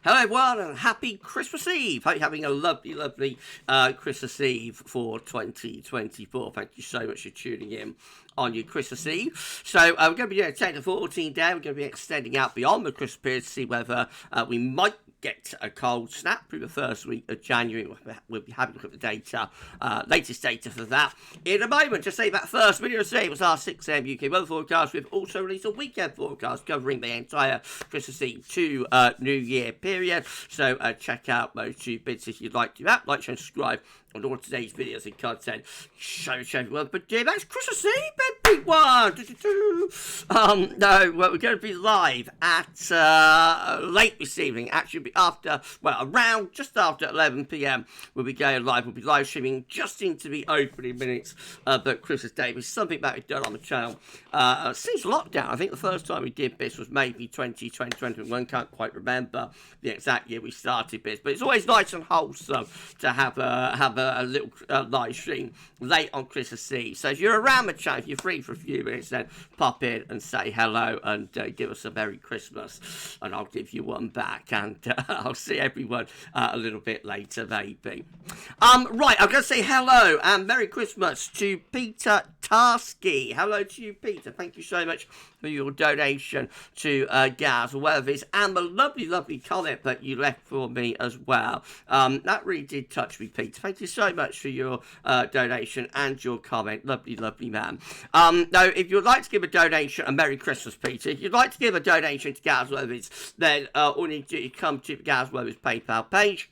Hello everyone and happy Christmas Eve. Hope you're having a lovely Christmas Eve for 2024. Thank you so much for tuning in on your Christmas Eve. So we're going to be doing a 10 to 14 day. We're going to be extending out beyond the Christmas period to see whether we might get a cold snap through the first week of January. We'll be having a look at the data, latest data for that in a moment. Just say that first video today was our 6 a.m. UK weather forecast. We've also released a weekend forecast covering the entire Christmas Eve to New Year period. So check out those two bits if you'd like to do that. Like, share, and subscribe on all today's videos and content. Show everyone. But yeah, that's Christmas Eve, big one. No, well, we're going to be live at late this evening. Actually, be after, well, around just after 11 p.m. We'll be going live. We'll be live streaming just into the opening minutes of the Christmas Day, which is something that we've done on the channel since lockdown. I think the first time we did this was maybe 2021. Can't quite remember the exact year we started this, but it's always nice and wholesome to have a little live stream late on Christmas Eve. So if you're around the channel, if you're free for a few minutes, then pop in and say hello and give us a Merry Christmas, and I'll give you one back, and I'll see everyone a little bit later, maybe. Right, I'm going to say hello and Merry Christmas to Peter Tarsky. Hello to you, Peter. Thank you so much for your donation to GavsWeatherVids and the lovely comment that you left for me as well. That really did touch me, Peter. Thank you so much for your donation and your comment. Lovely man. Now, if you'd like to give a donation, a Merry Christmas, Peter. If you'd like to give a donation to GavsWeatherVids, then all you need to do is come to the GavsWeatherVids PayPal page.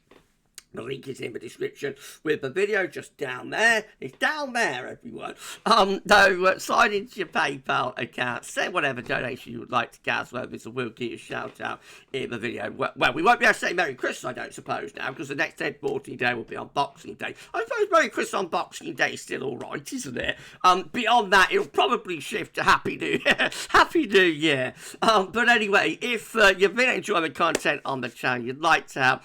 The link is in the description with the video, just down there. It's down there, everyone. Sign into your PayPal account, send whatever donation you would like to GavsWeatherVids, and we'll give you a shout out in the video. Well, we won't be able to say Merry Christmas, I don't suppose, now, because the next 10 14 day will be on Boxing Day. I suppose Merry Christmas on Boxing Day is still alright, isn't it? Beyond that, it'll probably shift to Happy New Year. Happy New Year. But anyway, if you've been enjoying the content on the channel, you'd like to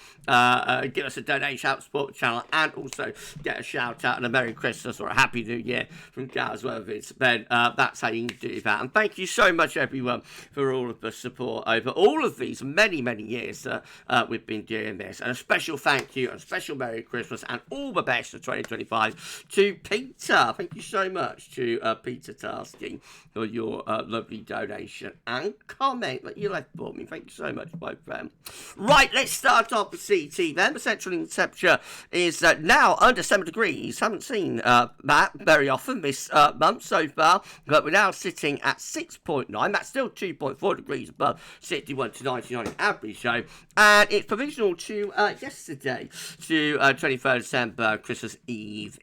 give us a donation, help support the channel, and also get a shout out and a Merry Christmas or a Happy New Year from GavsWeatherVids, then that's how you can do that. And thank you so much, everyone, for all of the support over all of these many years that we've been doing this. And a special thank you and a special Merry Christmas and all the best for 2025 to Peter. Thank you so much to Peter Tarsky for your lovely donation and comment that you left for me. Thank you so much, my friend. Right, let's start off with CT then. The central temperature is now under 7 degrees. Haven't seen that very often this month so far, but we're now sitting at 6.9. That's still 2.4 degrees above 61 to 99 average, though. And it's provisional to yesterday, to 23rd December, Christmas Eve.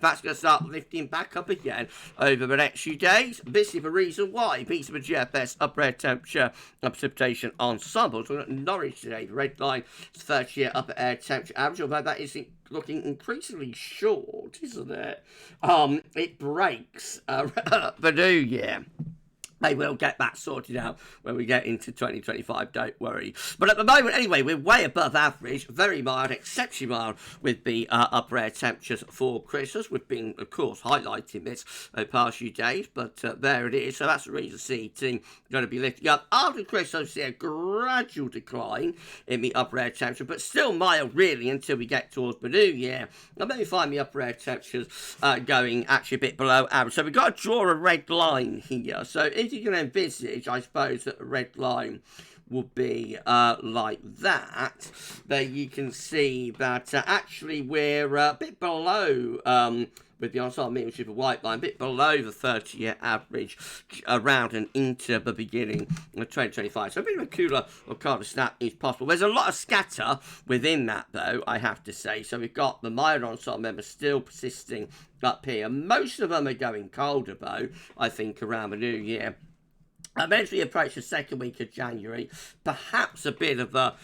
That's going to start lifting back up again over the next few days. This is the reason why. Piece of a GFS upper air temperature and precipitation ensembles. We're at Norwich today. The red line is 30-year upper air temperature average, although that is looking increasingly short, isn't it? It breaks the new year. They will get that sorted out when we get into 2025, don't worry. But at the moment, anyway, we're way above average, very mild, exceptionally mild with the upper air temperatures for Christmas. We've been, of course, highlighting this the past few days, but there it is. So that's the reason CT going to be lifting up. After Christmas, see a gradual decline in the upper air temperature, but still mild, really, until we get towards the new year. And then we find the upper air temperatures going actually a bit below average. So we've got to draw a red line here. So if you can envisage, I suppose, that the red line will be like that, then you can see that actually we're a bit below with the ensemble mean, which is a white line, a bit below the 30-year average around and into the beginning of 2025. So a bit of a cooler or colder snap is possible. There's a lot of scatter within that, though, I have to say. So we've got the mild ensemble members still persisting up here. Most of them are going colder, though, I think, around the new year. Eventually approach the second week of January, perhaps a bit of a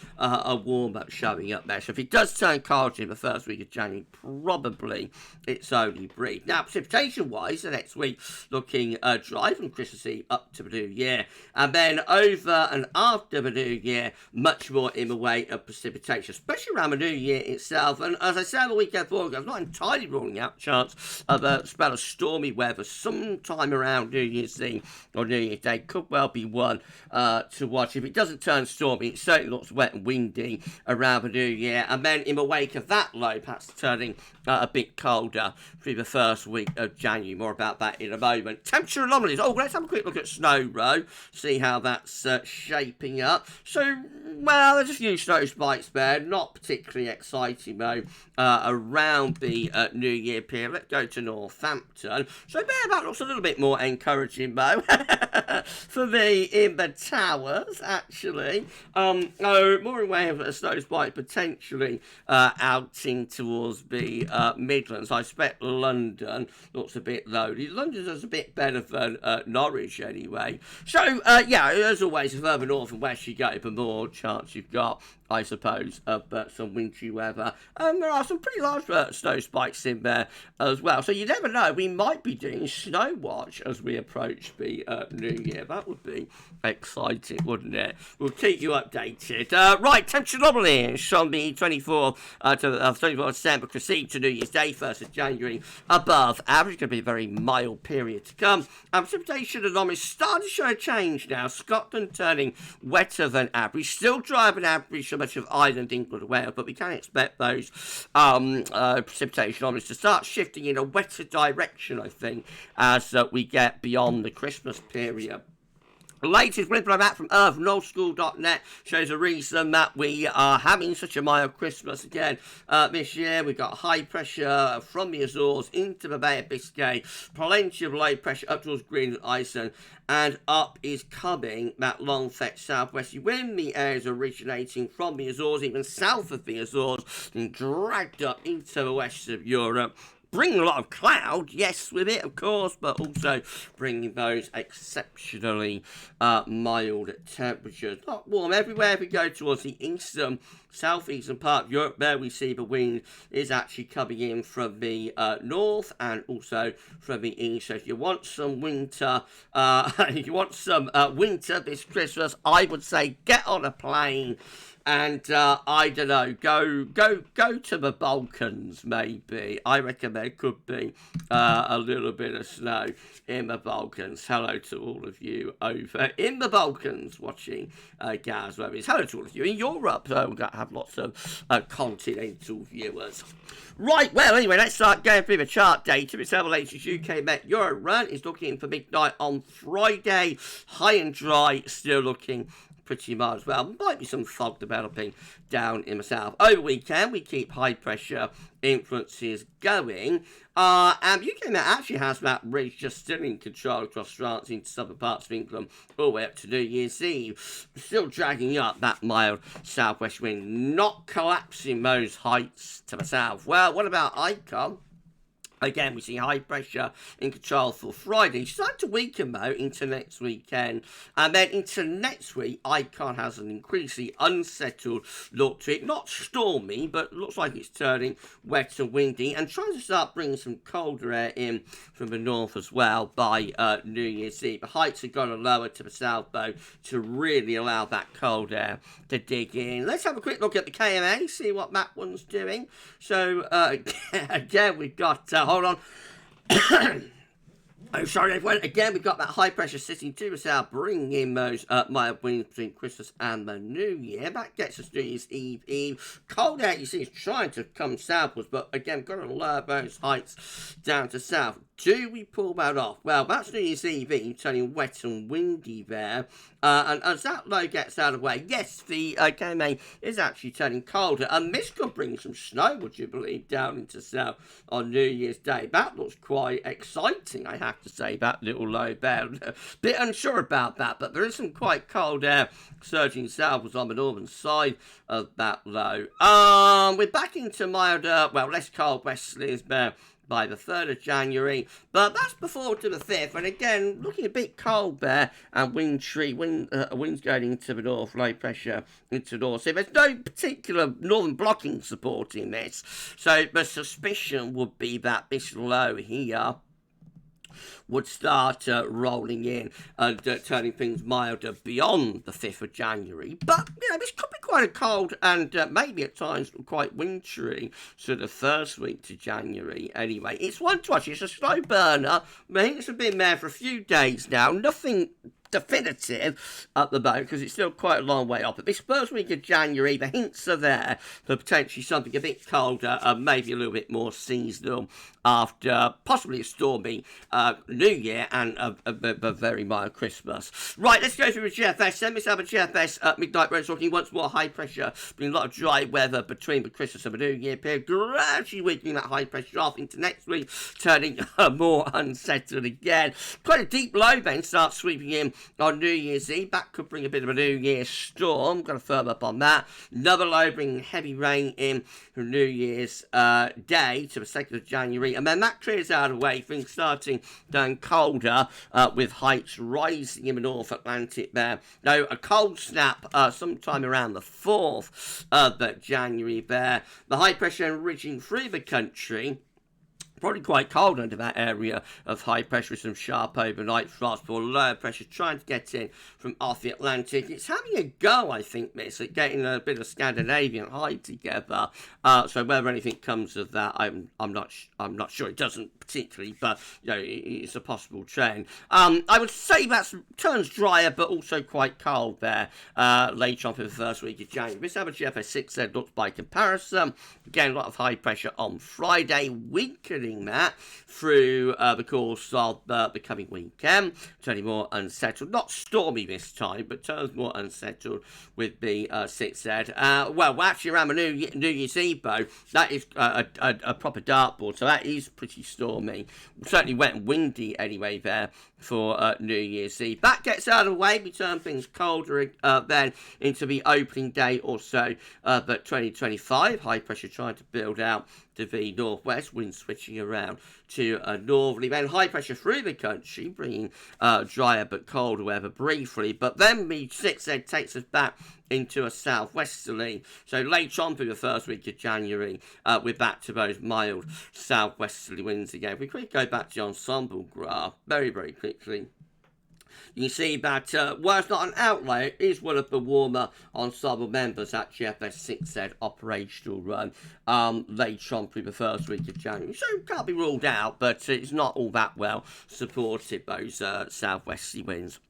warm-up showing up there. So if it does turn cold in the first week of January, probably it's only brief. Now, precipitation-wise, the next week looking dry from Christmas Eve up to the New Year. And then over and after the New Year, much more in the way of precipitation, especially around the New Year itself. And as I said on the weekend forecast, I'm not entirely ruling out chance of a spell of stormy weather sometime around New Year's Eve or New Year's Day. Could could well be one to watch. If it doesn't turn stormy, it certainly looks wet and windy around the new year. And then in the wake of that low, perhaps turning a bit colder through the first week of January. More about that in a moment. Temperature anomalies. Oh, let's have a quick look at snow row. See how that's shaping up. So, well, there's a few snow spikes there. Not particularly exciting, though, around the New Year period. Let's go to Northampton. So, there, that looks a little bit more encouraging, though, for me in the towers, actually. More in way of a snow spike potentially out in towards the Midlands. I expect London looks a bit loaded. London does a bit better than Norwich, anyway. So, yeah, as always, the further north and west you go, the more chance you've got, I suppose, of some wintry weather. There are some pretty large snow spikes in there as well. So you never know. We might be doing snow watch as we approach the new year. That would be exciting, wouldn't it? We'll keep you updated. Right, temperature anomalies from the 24th to the 24th of December, proceed to New Year's Day, 1st of January, above average. Going to be a very mild period to come. Precipitation anomalies starting to show a change now. Scotland turning wetter than average. Still drier than average for much of Ireland, England, Wales, but we can expect those precipitation anomalies to start shifting in a wetter direction, I think, as we get beyond the Christmas period. The latest info back from Earth, nullschool.net, shows a reason that we are having such a mild Christmas again this year. We've got high pressure from the Azores into the Bay of Biscay, plenty of low pressure up towards Greenland, Iceland, and up is coming that long fetch southwesterly wind. The areas originating from the Azores, even south of the Azores, and dragged up into the west of Europe. Bringing a lot of cloud, yes, with it, of course, but also bringing those exceptionally mild temperatures. Not warm everywhere. If we go towards the eastern, southeastern part of Europe, there we see the wind is actually coming in from the north and also from the east. So if you want some winter, winter this Christmas, I would say get on a plane. And I don't know, go to the Balkans, maybe. I reckon there could be a little bit of snow in the Balkans. Hello to all of you over in the Balkans watching GavsWeatherVids. Hello to all of you in Europe. So we're going to have lots of continental viewers. Right, well, anyway, let's start going through the chart data. It's our latest UK Met Euro run is looking for midnight on Friday. High and dry, still looking pretty mild as well. Might be some fog developing down in the south. Over the weekend, we keep high pressure influences going. And UK Met actually has that ridge just still in control across France into southern parts of England all the way up to New Year's Eve. Still dragging up that mild southwest wind, not collapsing those heights to the south. Well, what about Icon? Again, we see high pressure in control for Friday. Starting to weaken, though, into next weekend. And then into next week, Icon has an increasingly unsettled look to it. Not stormy, but looks like it's turning wet and windy. And trying to start bringing some colder air in from the north as well by New Year's Eve. The heights are going to lower to the south, though, to really allow that cold air to dig in. Let's have a quick look at the KMA, see what that one's doing. So, again, we've got... hold on. Oh, sorry, everyone. Again, we've got that high pressure sitting to the south, bringing in those mild winds between Christmas and the New Year. That gets us New Year's Eve. Cold air, you see, is trying to come southwards, but again, got to lower those heights down to south. Do we pull that off? Well, that's New Year's Eve turning wet and windy there. And as that low gets out of the way, yes, the KMA is actually turning colder. And this could bring some snow, would you believe, down into south on New Year's Day. That looks quite exciting, I have to say, that little low there. A bit unsure about that, but there is some quite cold air surging southwards on the northern side of that low. We're back into milder, well, less cold westerlies there by the 3rd of January, but that's before to the 5th, and again, looking a bit cold there, and winds going into the north, low pressure into the north. So there's no particular northern blocking supporting this, so the suspicion would be that this low here would start rolling in and turning things milder beyond the 5th of January. But, you know, this could be quite a cold and maybe at times quite wintry sort of first week to January anyway. It's one to watch. It's a slow burner. I think it's been there for a few days now. Nothing definitive at the moment because it's still quite a long way off. But this first week of January, the hints are there for potentially something a bit colder and maybe a little bit more seasonal after possibly a stormy New Year and a very mild Christmas. Right, let's go through the GFS. Then let's have a GFS at midnight. We're talking once more high pressure. Been a lot of dry weather between the Christmas and the New Year period. Gradually weakening that high pressure off into next week, turning more unsettled again. Quite a deep low then starts sweeping in on New Year's Eve. That could bring a bit of a New Year storm. Got to firm up on that. Another low bringing heavy rain in from New Year's Day to the 2nd of January. And then that clears out of the way. Things starting down colder with heights rising in the North Atlantic there. Now, a cold snap sometime around the 4th of January there. The high pressure enriching through the country. Probably quite cold under that area of high pressure with some sharp overnight frost for lower pressure trying to get in from off the Atlantic. It's having a go, I think, miss, at getting a bit of Scandinavian high together. So whether anything comes of that, I'm not sure. It doesn't particularly, but you know, it's a possible trend. I would say that turns drier, but also quite cold there later on for the first week of January. This average GFS 6Z looks by comparison. Again, a lot of high pressure on Friday, weakening that through the course of the coming weekend, turning more unsettled, not stormy this time, but turns more unsettled with the 6Z. Well, actually around the New Year's Eve, though, that is a proper dartboard, so that is pretty stormy. Certainly wet and windy anyway there for New Year's Eve. That gets out of the way. We turn things colder then into the opening day or so, but 2025, high pressure trying to build out to the northwest, wind switching around to northerly, then high pressure through the country, bringing drier but colder weather briefly, but then the 6Z takes us back into a southwesterly. So later on through the first week of January, we're back to those mild southwesterly winds again. If we quickly go back to the ensemble graph, very, very quickly, you can see that, while it's not an outlier, it is one of the warmer ensemble members at GFS 6Z operational run later on through the first week of January. So it can't be ruled out, but it's not all that well supported, those southwesterly winds.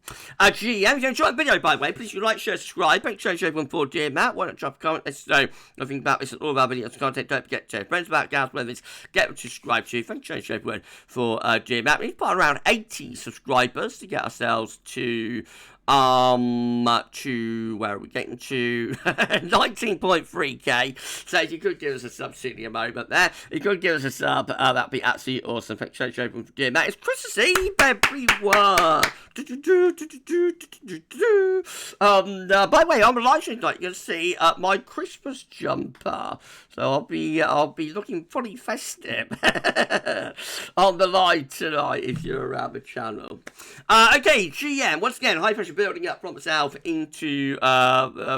GM, if you enjoyed the video, by the way, please like, share, subscribe. Make sure you show everyone for Dear Matt. Why not drop a comment? Let us know nothing about this and all of our videos and content. Don't forget to tell friends about GavsWeatherVids. Get them to subscribe to. Thank you so much, everyone, for Dear Matt. We've got around 80 subscribers to get ourselves to where are we getting to? 19.3k. So if you could give us a sub, certainly a moment there. If you could give us a sub, that'd be absolutely awesome. Thanks so much for doing that. It's Christmas Eve, everyone. By the way, on the live stream tonight, you're going to see my Christmas jumper. So I'll be looking pretty festive on the live tonight if you're around the channel. Okay, GM, once again, high pressure building up from the south into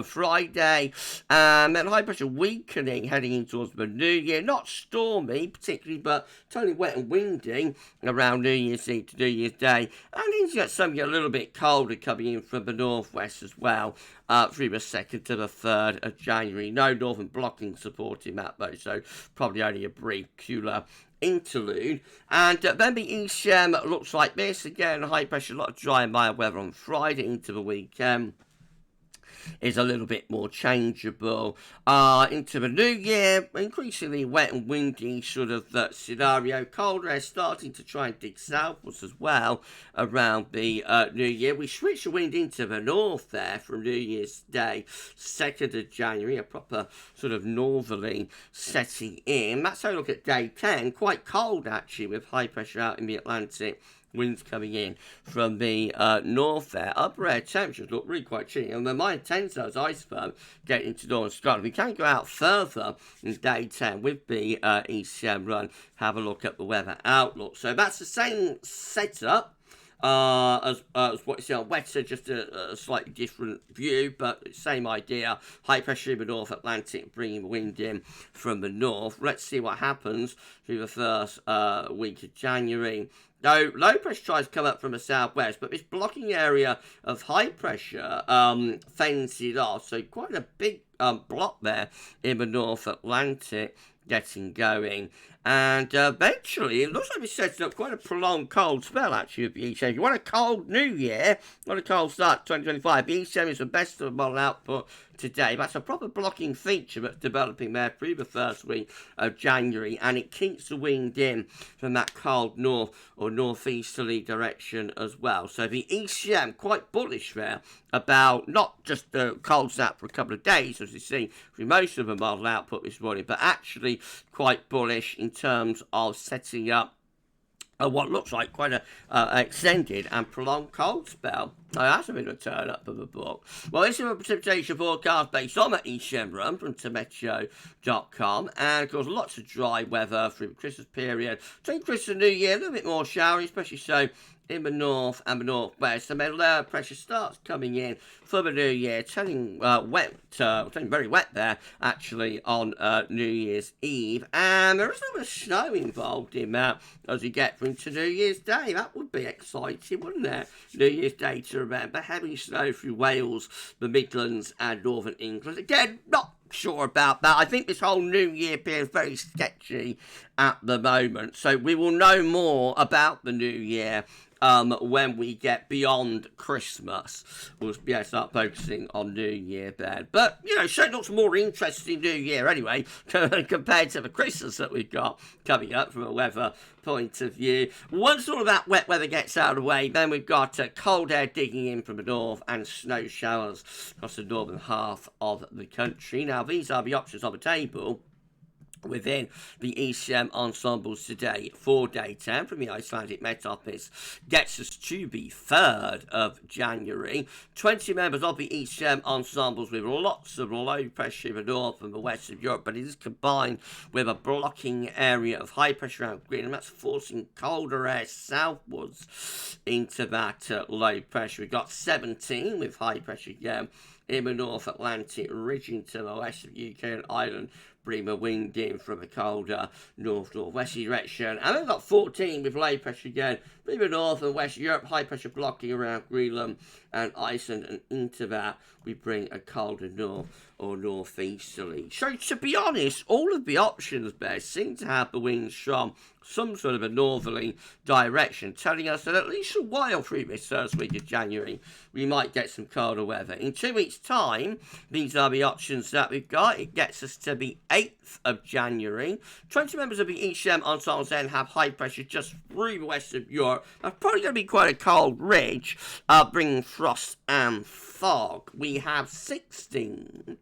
Friday, and then high pressure weakening heading in towards the New Year. Not stormy particularly, but totally wet and windy around New Year's Eve to New Year's Day, and then you get something a little bit colder coming in from the northwest as well through the 2nd to the 3rd of January. No northern blocking supporting that though, so probably only a brief cooler interlude. And then the ECM looks like this. Again, high pressure, a lot of dry and mild weather on Friday into the weekend. Is a little bit more changeable into the new year. Increasingly wet and windy sort of scenario. Cold air starting to try and dig southwards as well around the new year. We switch the wind into the north there from New Year's Day, 2nd of January. A proper sort of northerly setting in. That's how we look at day 10. Quite cold actually with high pressure out in the Atlantic. Winds coming in from the north there. Upper air temperatures look really quite chilly. And the minus 10 zones ice firm getting into northern Scotland. We can go out further in day 10 with the ECM run. Have a look at the weather outlook. So that's the same setup as what you see on wetter, just a slightly different view, but same idea. High pressure in the North Atlantic, bringing the wind in from the north. Let's see what happens through the first week of January. Now, low pressure tries to come up from the southwest, but this blocking area of high pressure fends it off. So quite a big block there in the North Atlantic getting going. And eventually, it looks like we're setting up quite a prolonged cold spell, actually, with the ECM. If you want a cold new year, not a cold start 2025, the ECM is the best of the model output today. That's a proper blocking feature that's developing there through the first week of January, and it keeps the wind in from that cold north or northeasterly direction as well. So the ECM, quite bullish there about not just the cold snap for a couple of days, as we've seen through most of the model output this morning, but actually quite bullish in terms of setting up what looks like quite a extended and prolonged cold spell. That's a bit of a turn up of the book. Well, this is a precipitation forecast based on that ECM run from Meteo.com, and of course lots of dry weather through the Christmas period. Between Christmas and New Year, a little bit more showery, especially so in the north and the northwest. And then lower pressure starts coming in for the new year, turning turning very wet there actually on New Year's Eve. And there is a little bit of snow involved in that as we get into New Year's Day. That would be exciting, wouldn't it? New Year's Day to remember. Heavy snow through Wales, the Midlands and Northern England. Again, not sure about that. I think this whole New Year period is very sketchy at the moment. So we will know more about the New Year when we get beyond Christmas. We'll start focusing on New Year then. But, you know, certainly looks more interesting New Year anyway, compared to the Christmas that we've got coming up from a weather point of view. Once all of that wet weather gets out of the way, then we've got cold air digging in from the north and snow showers across the northern half of the country. Now, these are the options on the table within the ECM ensembles today for daytime from the Icelandic Met Office gets us to the 3rd of January. 20 members of the ECM ensembles with lots of low pressure in the north and the west of Europe, but it is combined with a blocking area of high pressure around Greenland. That's forcing colder air southwards into that low pressure. We've got 17 with high pressure again in the North Atlantic, ridging to the west of UK and Ireland, bring the wind in from a colder north-northwesterly direction. And we've got 14 with low pressure again, bring the north and west Europe, high pressure blocking around Greenland and Iceland, and into that we bring a colder north or northeasterly. So to be honest, all of the options there seem to have the winds from some sort of a northerly direction, telling us that at least a while through this first week of January, we might get some colder weather. In 2 weeks' time, these are the options that we've got. It gets us to the 8th of January. 20 members of the ECM ensembles then have high pressure just through the west of Europe. That's probably going to be quite a cold ridge, bringing frost and fog. We have 16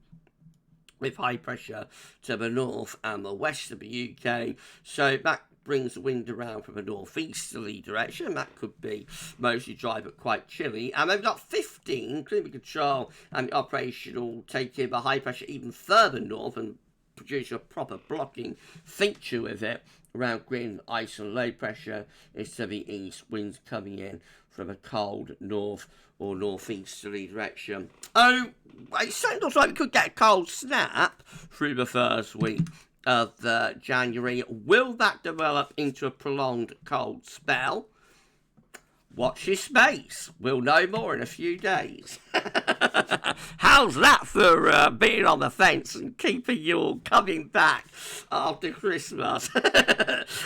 with high pressure to the north and the west of the UK. So that brings the wind around from a northeasterly direction. That could be mostly dry but quite chilly. And they've got 15 climate control and the operational taking the high pressure even further north and produce a proper blocking feature with it around Greenland, ice and low pressure is to the east. Winds coming in from a cold north or northeasterly direction. Oh, it certainly looks like we could get a cold snap through the first week of January. Will that develop into a prolonged cold spell? Watch your space. We'll know more in a few days. How's that for being on the fence and keeping you all coming back after Christmas?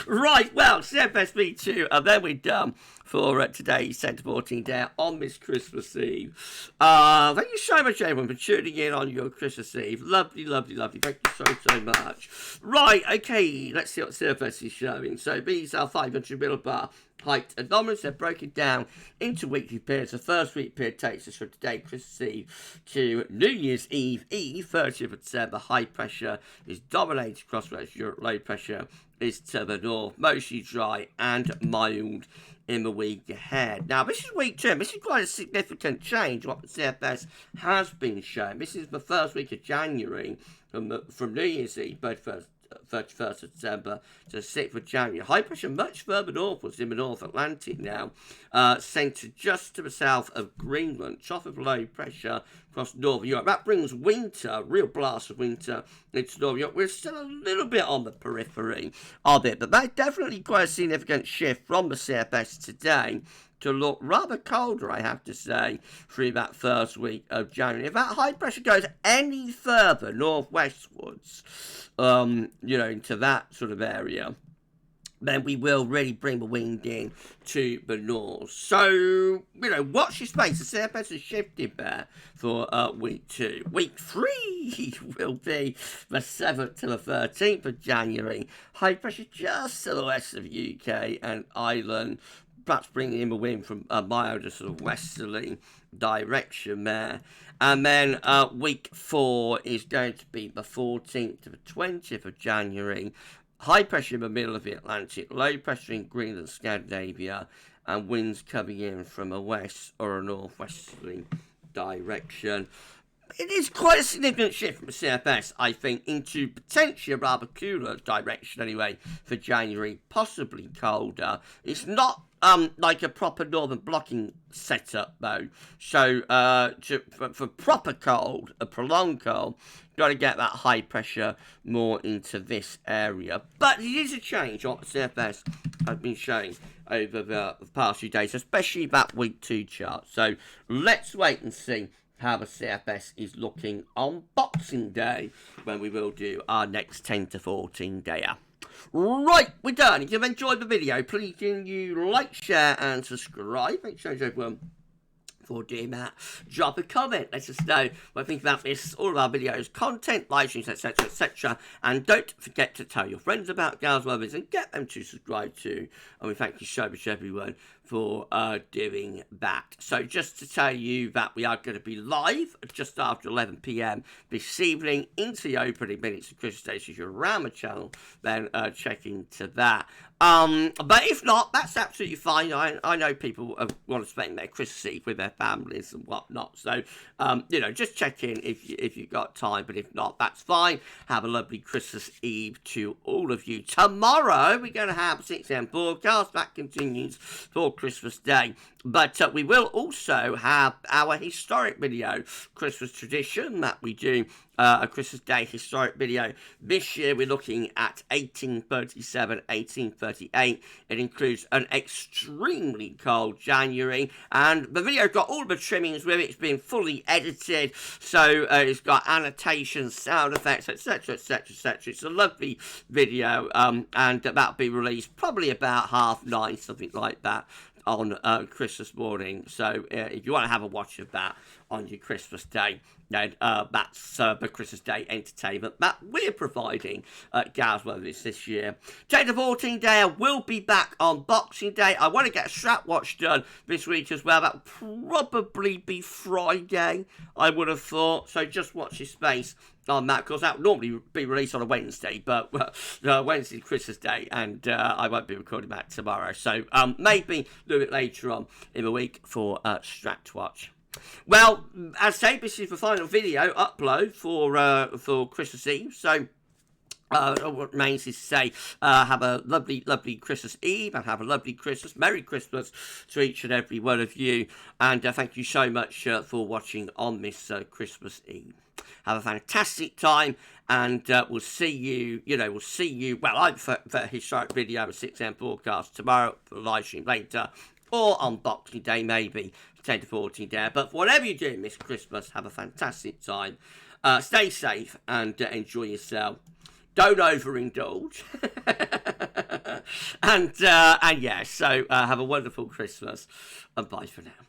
Right, well, CFS V2, and then we're done for today's 10 to 14 day on this Christmas Eve. Thank you so much, everyone, for tuning in on your Christmas Eve. Lovely, lovely, lovely. Thank you so much. Right, okay, let's see what CFS is showing. So these are 500 millibar height anomalies. They're broken down into weekly periods. The first week period takes us from today, Christmas Eve, to New Year's Eve, 30th of December. High pressure is dominated across West Europe. Low pressure is to the north, mostly dry and mild in the week ahead. Now, this is week 2. This is quite a significant change what the CFS has been showing. This is the first week of January from New Year's Eve, both 31st of December to 6th of January. High pressure much further northwards in the North Atlantic now, centred just to the south of Greenland. Trough of low pressure across Northern Europe. That brings winter, real blast of winter into Northern Europe. We're still a little bit on the periphery of it, but that's definitely quite a significant shift from the CFS today to look rather colder, I have to say, through that first week of January. If that high pressure goes any further northwestwards, into that sort of area, then we will really bring the wind in to the north. So, watch your space. The CFS has shifted there for week 2. Week 3 will be the 7th to the 13th of January. High pressure just to the west of the UK and Ireland, perhaps bringing in the wind from a milder sort of westerly direction there. And then week 4 is going to be the 14th to the 20th of January. High pressure in the middle of the Atlantic, low pressure in Greenland, Scandinavia, and winds coming in from a west or a northwesterly direction. It is quite a significant shift from the CFS, I think, into potentially a rather cooler direction anyway for January, possibly colder. It's not like a proper northern blocking setup though. So for proper cold, a prolonged cold, got to get that high pressure more into this area. But it is a change what the CFS has been showing over the past few days, especially that week 2 chart. So let's wait and see how the CFS is looking on Boxing Day, when we will do our next 10 to 14 dayer. Right, we're done. If you've enjoyed the video, please can you like, share and subscribe. Make sure everyone for doing that. Drop a comment, let us know what you think about this, all of our videos, content, live streams, etc, etc. And don't forget to tell your friends about GavsWeatherVids and get them to subscribe too. And we thank you so much everyone for doing that. So just to tell you that we are going to be live just after 11 PM this evening into the opening minutes of Christmas Day. So if you're around the channel, then check into that. But if not, that's absolutely fine. I know people want to spend their Christmas Eve with their families and whatnot. So, just check in if you've got time. But if not, that's fine. Have a lovely Christmas Eve to all of you. Tomorrow, we're going to have 6 AM broadcast. That continues for Christmas Day. But we will also have our historic video, Christmas tradition, that we do a Christmas Day historic video. This year we're looking at 1837, 1838. It includes an extremely cold January, and the video got all the trimmings with it. It's been fully edited, so it's got annotations, sound effects, etc, etc, etc. It's a lovely video, and that'll be released probably about 9:30, something like that, on Christmas morning. So if you want to have a watch of that on your Christmas Day, then that's the Christmas Day entertainment that we're providing at GavsWeatherVids this year. 10 to 14 day, I will be back on Boxing Day. I want to get a strap watch done this week as well. That will probably be Friday, I would have thought. So just watch your space on that, because that would normally be released on a Wednesday, but Wednesday Christmas Day, and I won't be recording that tomorrow. So maybe a little bit later on in the week for Strat Watch. Well, as I say, this is the final video upload for Christmas Eve. So what remains is to say, have a lovely, lovely Christmas Eve, and have a lovely Christmas. Merry Christmas to each and every one of you. And thank you so much for watching on this Christmas Eve. Have a fantastic time, and we'll see you, well, either for a historic video, a 6 AM broadcast tomorrow, for a live stream later, or on Boxing Day, maybe 10 to 14 day. But for whatever you're doing this Christmas, have a fantastic time. Stay safe and enjoy yourself. Don't overindulge. and yeah, so have a wonderful Christmas, and bye for now.